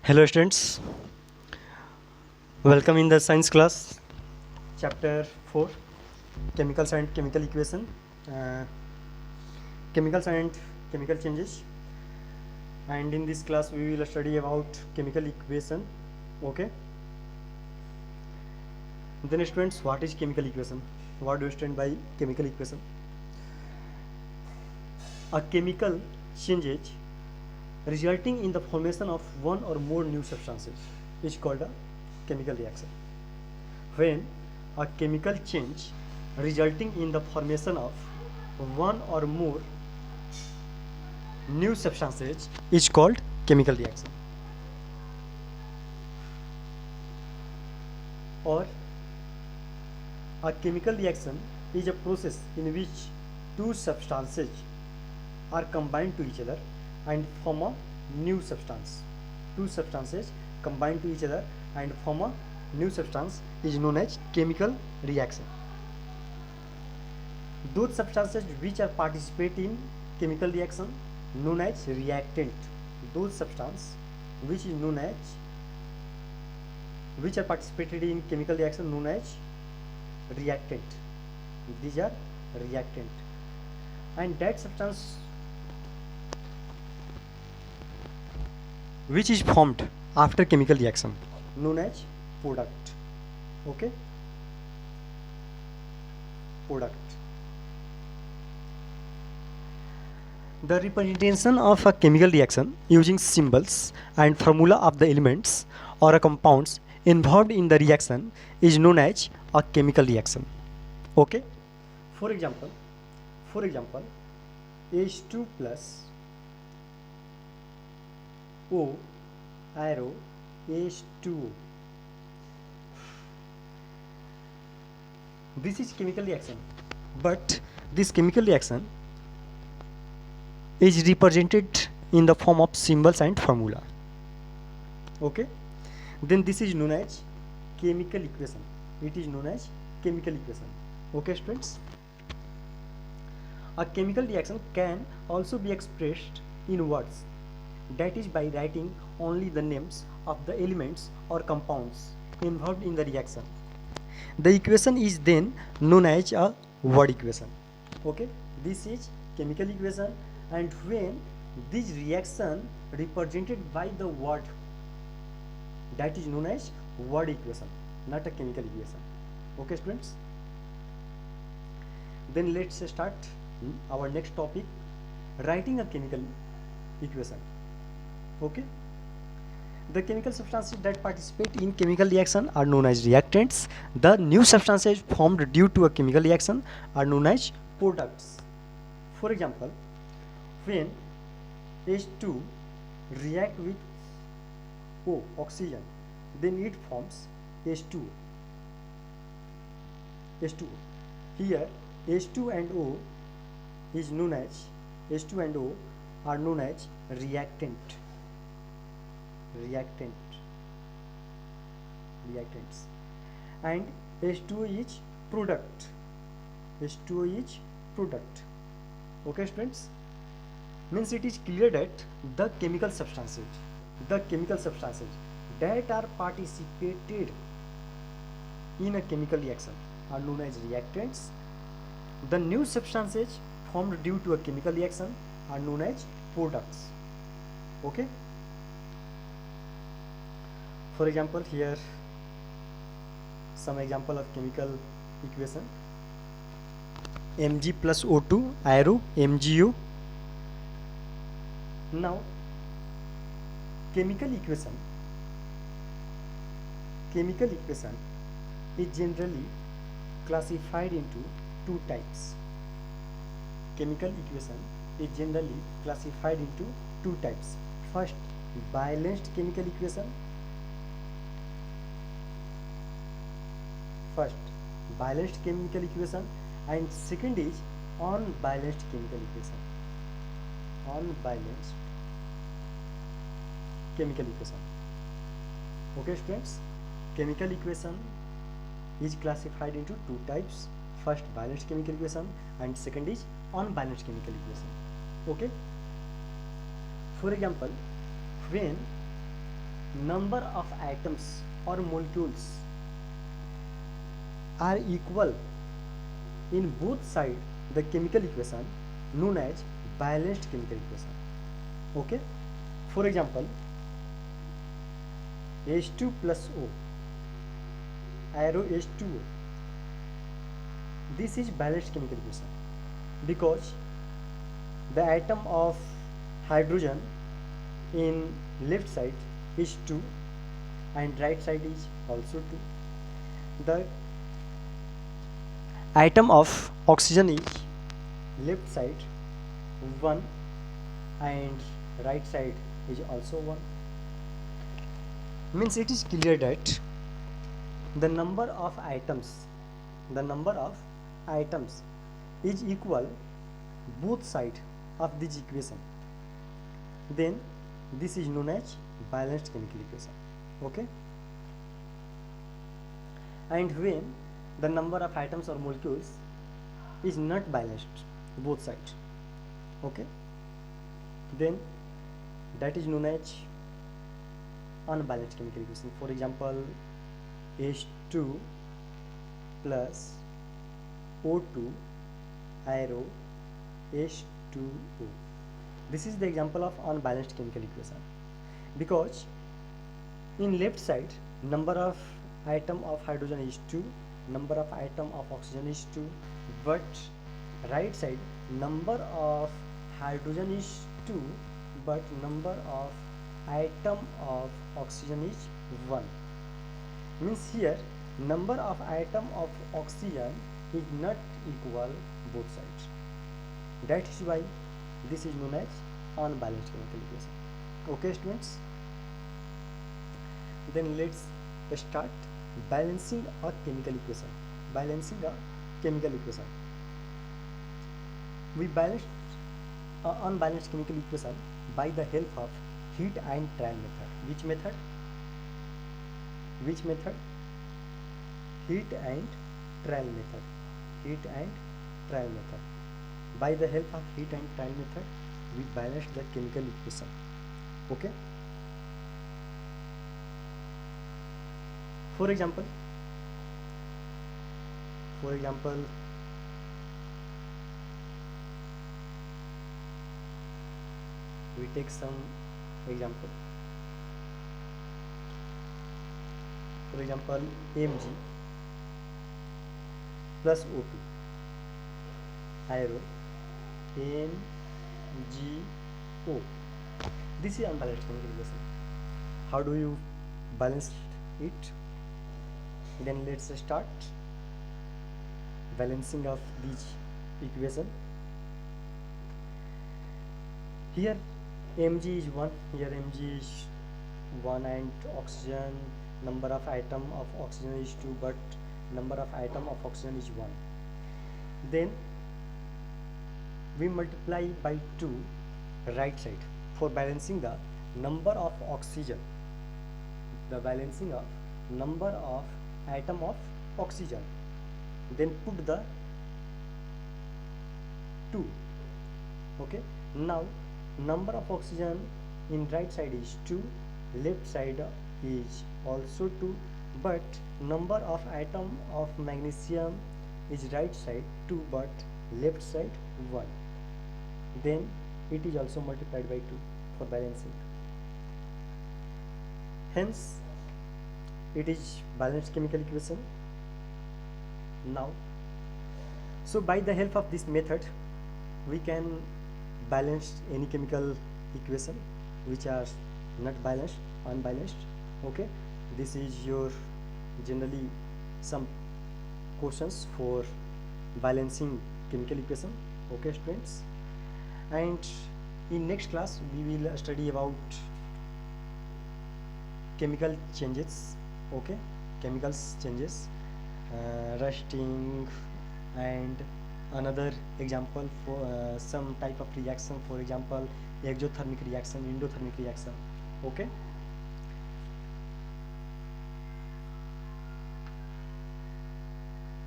Hello students, welcome in the science class, chapter 4, chemicals and chemical equation, uh, chemicals and chemical changes. And in this class we will study about chemical equation. Okay, then students, what is chemical equation? What do you understand by chemical equation? A chemical changes resulting in the formation of one or more new substances is called a chemical reaction. When a chemical change resulting in the formation of one or more new substances is called chemical reaction. Or a chemical reaction is a process in which two substances are combined to each other and form a new substance. Two substances combine to each other and form a new substance is known as chemical reaction. Those substances which are participate in chemical reaction known as reactant. Those substances which is known as which are participated in chemical reaction known as reactant. These are reactant, and that substance which is formed after chemical reaction known as product. Okay, product. The representation of a chemical reaction using symbols and formula of the elements or compounds involved in the reaction is known as a chemical reaction. Okay, for example H2 plus O arrow H2O. This is chemical reaction, but this chemical reaction is represented in the form of symbols and formula. Okay, then this is known as chemical equation. It is known as chemical equation. Okay students, a chemical reaction can also be expressed in words, that is by writing only the names of the elements or compounds involved in the reaction. The equation is then known as a word equation. Okay, this is chemical equation, and when this reaction represented by the word, that is known as word equation, not a chemical equation. Okay students, then let's start our next topic, writing a chemical equation. Okay, the chemical substances that participate in chemical reaction are known as reactants. The new substances formed due to a chemical reaction are known as products. For example, when H2 react with O, oxygen, then it forms H2O. Here H2 and O is known as H2 and O are known as reactants, and H2O is product. Okay students, means it is clear that the chemical substances that are participated in a chemical reaction are known as reactants. The new substances formed due to a chemical reaction are known as products. Okay, for example, here some example of chemical equation: Mg plus O2 arrow MgO. Now chemical equation is generally classified into two types. First, balanced chemical equation. And second is unbalanced chemical equation. Okay students, chemical equation is classified into two types. First, balanced chemical equation, and second is unbalanced chemical equation. Okay, for example, when number of atoms or molecules are equal in both sides the chemical equation known as balanced chemical equation. Okay, for example, H2 plus O, arrow H2O, this is balanced chemical equation because the atom of hydrogen in left side is 2 and right side is also 2. The atom of oxygen is left side 1 and right side is also 1. Means it is clear that the number of atoms is equal both sides of this equation. Then this is known as balanced chemical equation. Okay, and when the number of atoms or molecules is not balanced both sides, okay, then that is known as unbalanced chemical equation. For example, H2 plus O2 arrow H2O. This is the example of unbalanced chemical equation because in left side number of atom of hydrogen is 2, number of atom of oxygen is 2, but right side number of hydrogen is 2 but number of atom of oxygen is 1. Means here number of atom of oxygen is not equal both sides. That is why this is known as unbalanced chemical equation. Okay students, then let's start balancing a chemical equation. We balance unbalanced chemical equation by the help of heat and trial method. Which method? Heat and trial method. By the help of heat and trial method, we balance the chemical equation. Okay. For example, we take some example. For example, Mg plus O2 arrow MgO. This is unbalanced chemical equation. How do you balance it? Then let's start balancing of this equation. Here Mg is 1, here Mg is 1 and oxygen, number of atom of oxygen is 2 but number of atom of oxygen is 1. Then we multiply by 2 right side for balancing the number of oxygen, number of atom of oxygen. Then put the 2. Okay, now number of oxygen in right side is 2, left side is also 2, but number of atom of magnesium is right side 2 but left side 1. Then it is also multiplied by 2 for balancing. Hence it is balanced chemical equation. Now, so by the help of this method we can balance any chemical equation which are not balanced, unbalanced. Okay, this is your generally some questions for balancing chemical equation. Okay students, and in next class we will study about chemical changes. Okay, chemicals changes, rusting and another example for some type of reaction, for example exothermic reaction, endothermic reaction. Okay.